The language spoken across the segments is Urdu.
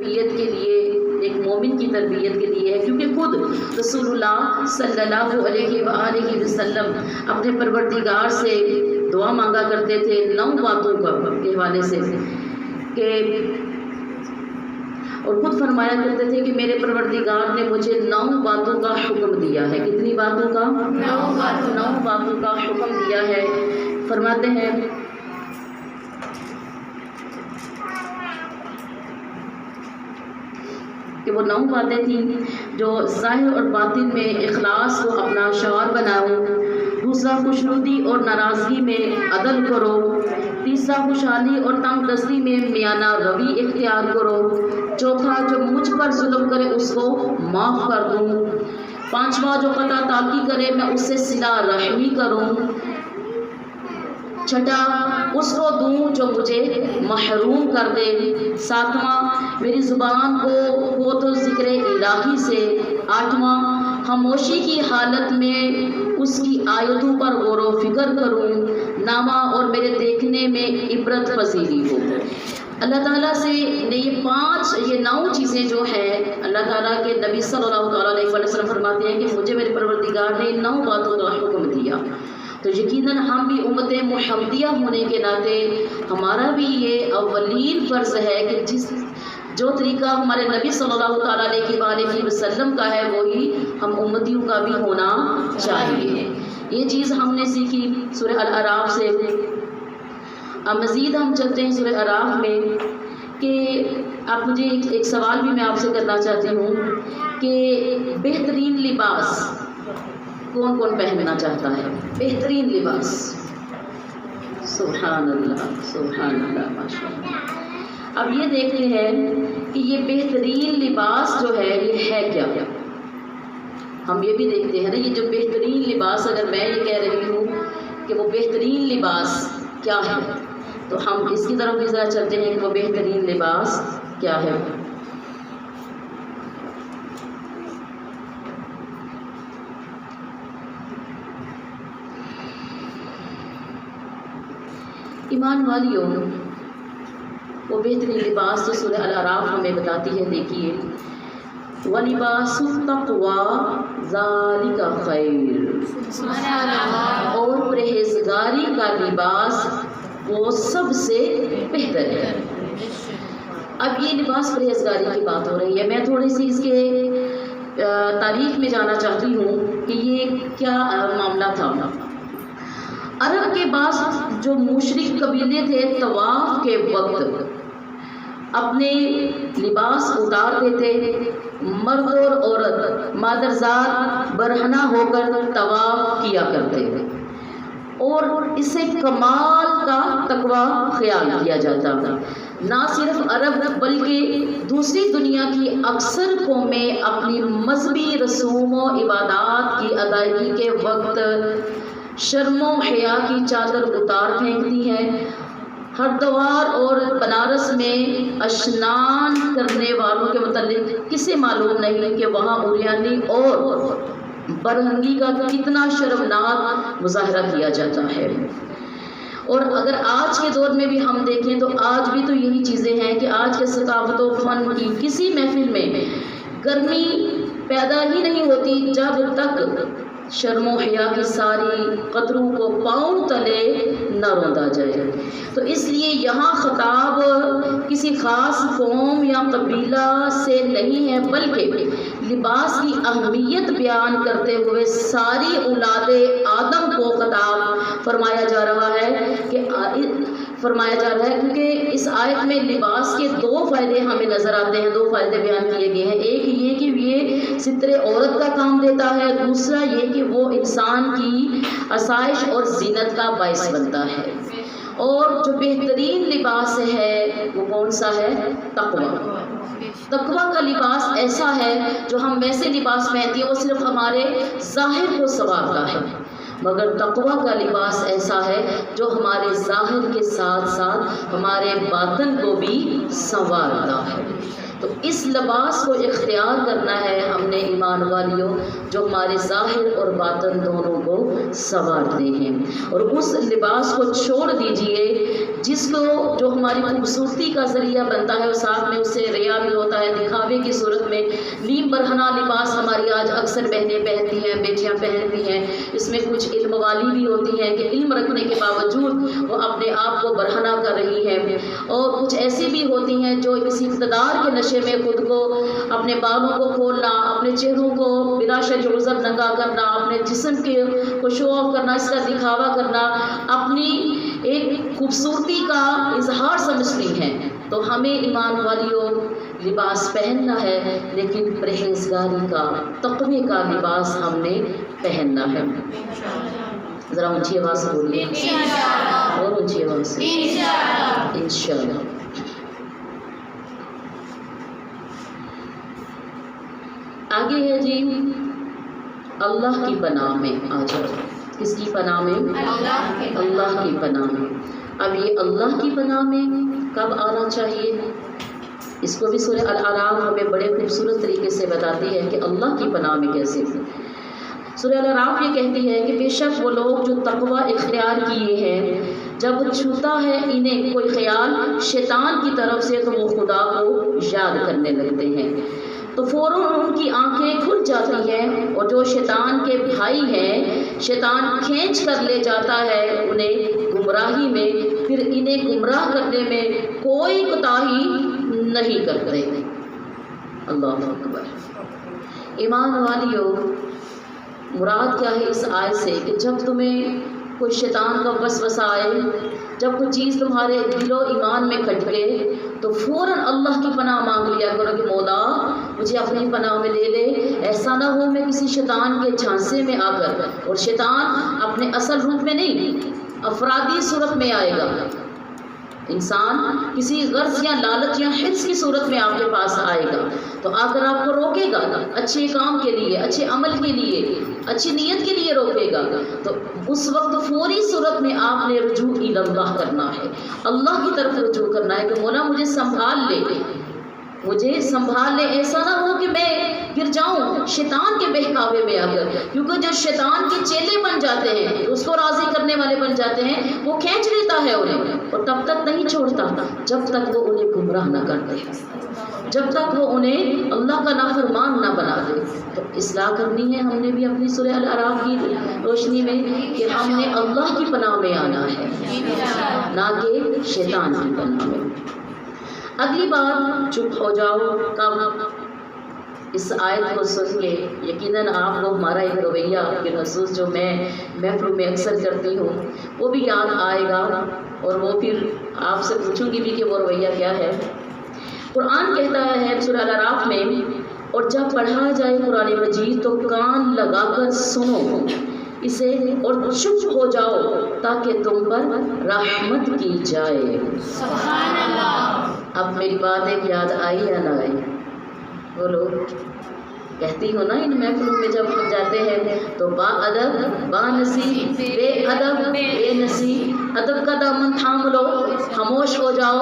تربیت کے لیے، ایک مومن کی تربیت کے لیے ہے، کیونکہ خود رسول اللہ صلی اللہ علیہ وآلہ وسلم اپنے پروردگار سے دعا مانگا کرتے تھے 9 باتوں کے حوالے سے، کہ اور خود فرمایا کرتے تھے کہ میرے پروردگار نے مجھے 9 باتوں کا حکم دیا ہے۔ کتنی باتوں کا؟ 9 باتوں کا حکم دیا ہے۔ فرماتے ہیں کہ وہ 9 باتیں تھیں جو ظاہر اور باطن میں اخلاص کو اپنا شعار بناؤ، دوسرا خوشنودی اور ناراضگی میں عدل کرو، تیسرا خوشحالی اور تنگ دستی میں میانہ روی اختیار کرو، چوتھا جو مجھ پر ظلم کرے اس کو معاف کر دوں، پانچواں جو قطع تعلقی کرے میں اس سے صلہ رحمی کروں، چھٹا اس کو دوں جو مجھے محروم کر دے، ساتواں میری زبان کو ہو تو ذکر الہی سے، آٹھواں خاموشی کی حالت میں اس کی آیتوں پر غور و فکر کروں، نامہ اور میرے دیکھنے میں عبرت پذیری ہو۔ اللہ تعالیٰ سے نے یہ 9 چیزیں جو ہیں اللہ تعالیٰ کے نبی صلی اللہ علیہ وسلم فرماتے ہیں کہ مجھے میرے پروردگار نے 9 باتوں کا حکم دیا، تو یقیناً ہم بھی امت محمدیہ ہونے کے ناطے ہمارا بھی یہ اولین فرض ہے کہ جو طریقہ ہمارے نبی صلی اللہ علیہ وآلہ وسلم کا ہے وہی ہم امتیوں کا بھی ہونا چاہیے۔ یہ چیز ہم نے سیکھی سورہ الاعراف سے۔ اب مزید ہم چلتے ہیں سورہ الاعراف میں کہ آپ مجھے ایک سوال بھی میں آپ سے کرنا چاہتی ہوں کہ بہترین لباس کون کون پہننا چاہتا ہے؟ بہترین لباس، سبحان اللہ سبحان اللہ ماشاء اللہ۔ اب یہ دیکھتے ہیں کہ یہ بہترین لباس جو ہے یہ ہے کیا؟ ہم یہ بھی دیکھتے ہیں نا، یہ جو بہترین لباس، اگر میں یہ کہہ رہی ہوں کہ وہ بہترین لباس کیا ہے تو ہم اس کی طرف بھی ذرا چلتے ہیں کہ وہ بہترین لباس کیا ہے۔ ایمان والیوں، وہ بہترین لباس جو سورہ الاعراف ہمیں بتاتی ہے، دیکھیے وَلِبَاسُ التَّقْوَىٰ ذَٰلِکَ خَیْرٌ، اور پرہیزگاری کا لباس وہ سب سے بہتر ہے۔ اب یہ لباس پرہیزگاری کی بات ہو رہی ہے، میں تھوڑی سی اس کے تاریخ میں جانا چاہتی ہوں کہ یہ کیا معاملہ تھا۔ عرب کے بعض جو مشرک قبیلے تھے طواف کے وقت اپنے لباس اتار دیتے، مرد اور عورت مادرزاد برہنہ ہو کر طواف کیا کرتے تھے، اور اسے کمال کا تقوی خیال کیا جاتا تھا۔ نہ صرف عرب بلکہ دوسری دنیا کی اکثر قومیں اپنی مذہبی رسوم و عبادات کی ادائیگی کے وقت شرم و حیا کی چادر اتار پھینکتی ہیں۔ ہردوار اور بنارس میں اشنان کرنے والوں کے متعلق کسے معلوم نہیں کہ وہاں عریانی اور برہنگی کا کتنا شرمناک مظاہرہ کیا جاتا ہے۔ اور اگر آج کے دور میں بھی ہم دیکھیں تو آج بھی تو یہی چیزیں ہیں کہ آج کے ثقافت و فن کی کسی محفل میں گرمی پیدا ہی نہیں ہوتی جب تک شرم و حیا کی ساری قطروں کو پاؤں تلے نہ روندا جائے۔ تو اس لیے یہاں خطاب کسی خاص قوم یا قبیلہ سے نہیں ہے، بلکہ لباس کی اہمیت بیان کرتے ہوئے ساری اولاد آدم کو خطاب فرمایا جا رہا ہے کیونکہ اس آیت میں لباس کے 2 فائدے ہمیں نظر آتے ہیں، 2 فائدے بیان کیے گئے ہیں۔ ایک یہ کہ یہ ستر عورت کا کام دیتا ہے، دوسرا یہ کہ وہ انسان کی آسائش اور زینت کا باعث بنتا ہے۔ اور جو بہترین لباس ہے وہ کون سا ہے؟ تقوی۔ تقوی کا لباس ایسا ہے جو ہم ویسے لباس پہنتے ہیں وہ صرف ہمارے ظاہر کو سنوارتا ہے، مگر تقوی کا لباس ایسا ہے جو ہمارے ظاہر کے ساتھ ساتھ ہمارے باطن کو بھی سنوارتا ہے۔ تو اس اس لباس کو اختیار کرنا ہے ہم نے ایمان والیوں جو ہمارے ظاہر اور باطن دونوں کو سنوارتے ہیں، اور اس لباس کو چھوڑ دیجئے جس کو جو ہماری خوبصورتی کا ذریعہ بنتا ہے، اور ساتھ میں اس سے ریا بھی ہوتا ہے، دکھاوے کی صورت میں نیم برہنہ لباس ہماری آج اکثر بہنیں پہنتی ہیں، بیٹیاں پہنتی ہیں۔ اس میں کچھ علم والی بھی ہوتی ہیں کہ علم رکھنے کے باوجود وہ اپنے آپ کو برہنہ کر رہی ہیں، اور کچھ ایسی بھی ہوتی ہیں جو کسی اقتدار کے نشے میں خود کو، اپنے بالوں کو کھولنا، اپنے چہروں کو بلا شرط عذر ننگا کرنا، اپنے جسم کے کو شو آف کرنا، اس کا دکھاوا کرنا، اپنی ایک خوبصورتی کا اظہار سمجھتی ہیں۔ تو ہمیں ایمان والیوں لباس پہننا ہے، لیکن پرہیزگاری کا، تقوی کا لباس ہم نے پہننا ہے۔ ذرا اونچی آواز سے بولیے، اور اونچی آواز سے، انشاءاللہ۔ آگے ہے جی اللہ کی پناہ میں آ جاؤ۔ کس کی پناہ میں؟ اللہ کی پناہ میں۔ اب یہ اللہ کی پناہ میں کب آنا چاہیے؟ اس کو بھی سورہ الاعراف ہمیں بڑے خوبصورت طریقے سے بتاتی ہے کہ اللہ کی پناہ میں کیسے۔ سورہ الاعراف یہ کہتی ہے کہ بے شک وہ لوگ جو تقوی اختیار کیے ہیں، جب چھوتا ہے انہیں کوئی خیال شیطان کی طرف سے تو وہ خدا کو یاد کرنے لگتے ہیں، تو فوراً ان کی آنکھیں کھل جاتی ہیں، اور جو شیطان کے بھائی ہیں شیطان کھینچ کر لے جاتا ہے انہیں گمراہی میں، پھر انہیں گمراہ کرنے میں کوئی کوتاہی نہیں کرتے۔ اللہ اکبر۔ ایمان والیوں، مراد کیا ہے اس آیت سے کہ جب تمہیں کوئی شیطان کا وسوسہ آئے، جب کوئی چیز تمہارے دل و ایمان میں کھٹکے، تو فوراً اللہ کی پناہ مانگ لیا کرو کہ مولا مجھے اپنی پناہ میں لے لے، ایسا نہ ہو میں کسی شیطان کے جھانسے میں آ کر، اور شیطان اپنے اصل روپ میں نہیں، افرادی صورت میں آئے گا۔ انسان کسی غرض یا لالچ یا حرص کی صورت میں آپ کے پاس آئے گا، تو آ کر آپ کو روکے گا، اچھے کام کے لیے، اچھے عمل کے لیے، اچھی نیت کے لیے روکے گا، تو اس وقت فوری صورت میں آپ نے رجوع اللہ کرنا ہے، اللہ کی طرف رجوع کرنا ہے کہ مولا مجھے سنبھال لے، مجھے سنبھال لے، ایسا نہ ہو کہ میں گر جاؤں شیطان کے بہکاوے میں آ کر، کیونکہ جو شیطان کے چیلے بن جاتے ہیں، اس کو راضی کرنے والے بن جاتے ہیں، وہ کھینچ لیتا ہے انہیں، اور تب تک نہیں چھوڑتا جب تک وہ انہیں گمراہ نہ کر دے، جب تک وہ انہیں اللہ کا نافرمان نہ بنا دے۔ تو اصلاح کرنی ہے ہم نے بھی اپنی سورہ الاعراف کی روشنی میں کہ ہم نے اللہ کی پناہ میں آنا ہے، نہ کہ شیطان کی پناہ میں۔ اگلی بار چپ ہو جاؤ کب؟ اس آیت کو سن کے یقیناً آپ کو ہمارا ایک رویہ بالخصوص جو میں محفل میں اکثر کرتی ہوں وہ بھی یاد آئے گا، اور وہ پھر آپ سے پوچھوں گی بھی کہ وہ رویہ کیا ہے۔ قرآن کہتا ہے سورہ الاعراف میں، اور جب پڑھا جائے قرآن مجید تو کان لگا کر سنو اسے اور چپ ہو جاؤ تاکہ تم پر رحمت کی جائے۔ سبحان اللہ۔ اب میری بات ایک یاد آئی یا نہ آئی؟ بولو۔ کہتی ہو نا ان محفلوں میں جب ہم جاتے ہیں تو با ادب با نصیب، بے ادب بے نصیب، ادب کا دامن تھام لو، خاموش ہو جاؤ،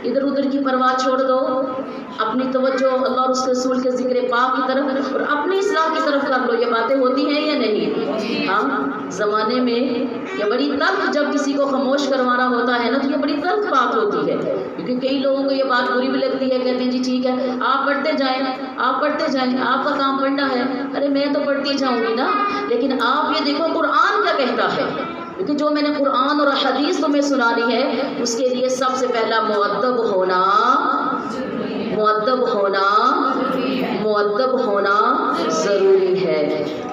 ادھر ادھر کی پرواہ چھوڑ دو، اپنی توجہ اللہ اور اس کے رسول کے ذکر پاک کی طرف اور اپنی اصلاح کی طرف کر لو۔ یہ باتیں ہوتی ہیں یا نہیں؟ ہاں، زمانے میں یہ بڑی تلخ، جب کسی کو خاموش کروانا ہوتا ہے نا تو یہ بڑی تلخ بات ہوتی ہے، کیونکہ کئی لوگوں کو یہ بات بری بھی لگتی ہے، کہتے ہیں جی ٹھیک ہے آپ پڑھتے جائیں، آپ پڑھتے جائیں، آپ کا کام پڑھنا ہے۔ ارے میں تو پڑھتی جاؤں گی نا، لیکن آپ یہ دیکھو قرآن کیا کہتا ہے، کیونکہ جو میں نے قرآن اور حدیث تمہیں سنانی ہے اس کے لیے سب سے پہلا مؤدب ہونا ضروری ہے۔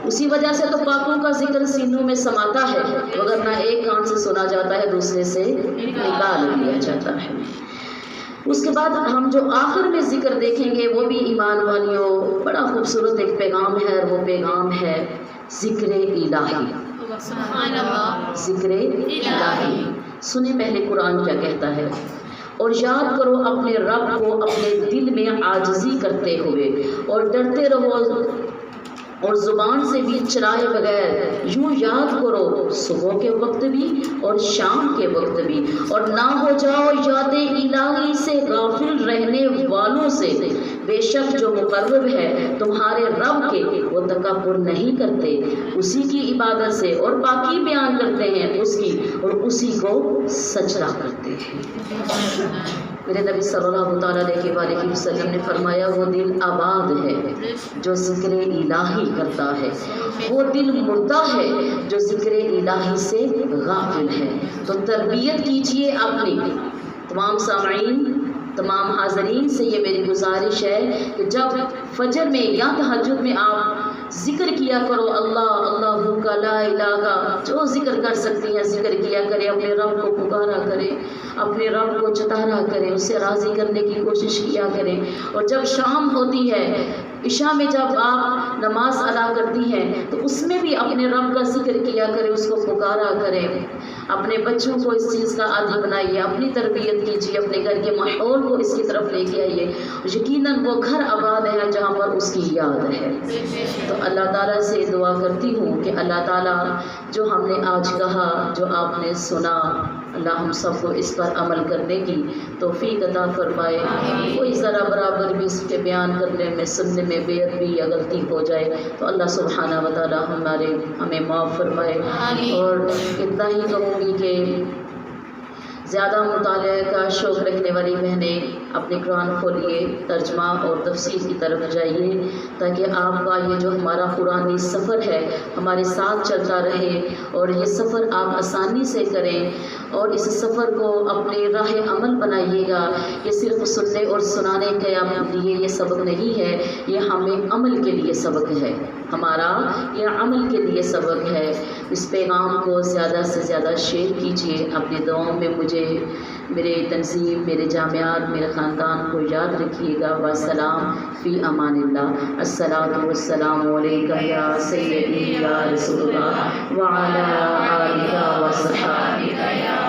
اسی وجہ سے تو پاکوں کا ذکر سینوں میں سماتا ہے، وگرنہ ایک کان سے سنا جاتا ہے دوسرے سے نکال لیا جاتا ہے۔ اس کے بعد ہم جو آخر میں ذکر دیکھیں گے وہ بھی ایمان والیوں بڑا خوبصورت ایک پیغام ہے، اور وہ پیغام ہے ذکر الہی۔ ذکر الہی سنیں پہلے قرآن کیا کہتا ہے، اور یاد کرو اپنے رب کو اپنے دل میں عاجزی کرتے ہوئے، اور ڈرتے رہو اور زبان سے بھی چرائے بغیر، یوں یاد کرو صبح کے وقت بھی اور شام کے وقت بھی، اور نہ ہو جاؤ یاد الہی سے غافل رہنے والوں سے، بے شک جو مقرب ہے تمہارے رب کے وہ تکبر نہیں کرتے، اسی کی عبادت سے اور باقی بیان کرتے ہیں اس کی اور اسی کو سجدہ کرتے ہیں۔ میرے نبی صلی اللہ علیہ وسلم نے فرمایا وہ دل آباد ہے جو ذکر الہی کرتا ہے، وہ دل مردہ ہے جو ذکر الہی سے غافل ہے۔ تو تربیت کیجئے اپنی۔ تمام سامعین، تمام حاضرین سے یہ میری گزارش ہے کہ جب فجر میں یا تہجد میں آپ ذکر کیا کرو، اللہ اللہ کا لا الہ کا جو ذکر کر سکتی ہیں ذکر کیا کریں، اپنے رب کو پکارا کریں، اپنے رب کو چتارا کریں، اسے راضی کرنے کی کوشش کیا کریں۔ اور جب شام ہوتی ہے، عشاء میں جب آپ نماز ادا کرتی ہیں تو اس میں بھی اپنے رب کا ذکر کیا کریں، اس کو پکارا کریں۔ اپنے بچوں کو اس چیز کا عادی بنائیے، اپنی تربیت کیجیے، اپنے گھر کے ماحول کو اس کی طرف لے کے آئیے۔ یقیناً وہ گھر آباد ہے جہاں پر اس کی یاد ہے۔ تو اللہ تعالیٰ سے دعا کرتی ہوں کہ اللہ تعالیٰ جو ہم نے آج کہا، جو آپ نے سنا، اللہ ہم سب کو اس پر عمل کرنے کی توفیق عطا فرمائے۔ کوئی ذرا برابر بھی اس کے بیان کرنے میں، سننے میں بے ادبی یا غلطی ہو جائے تو اللہ سبحانہ و تعالیٰ ہمیں معاف فرمائے۔ اور اتنا ہی کہوں گی کہ زیادہ مطالعہ کا شوق رکھنے والی بہنیں اپنے قرآن کھولیے، ترجمہ اور تفسیر کی طرف جائیے تاکہ آپ کا یہ جو ہمارا قرآنی سفر ہے ہمارے ساتھ چلتا رہے اور یہ سفر آپ آسانی سے کریں اور اس سفر کو اپنے راہ عمل بنائیے گا۔ یہ صرف سننے اور سنانے کے لیے یہ سبق نہیں ہے، یہ ہمیں عمل کے لیے سبق ہے، ہمارا یہ عمل کے لیے سبق ہے۔ اس پیغام کو زیادہ سے زیادہ شیئر کیجیے، اپنے دعاؤں میں مجھے، میرے تنظیم، میرے جامعات، میرے خاندان کو یاد رکھیے گا۔ والسلام فی امان اللہ۔ الصلاۃ والسلام علیکہ یا سیدی یا رسول اللہ وعلی آلہ وصحبہ یا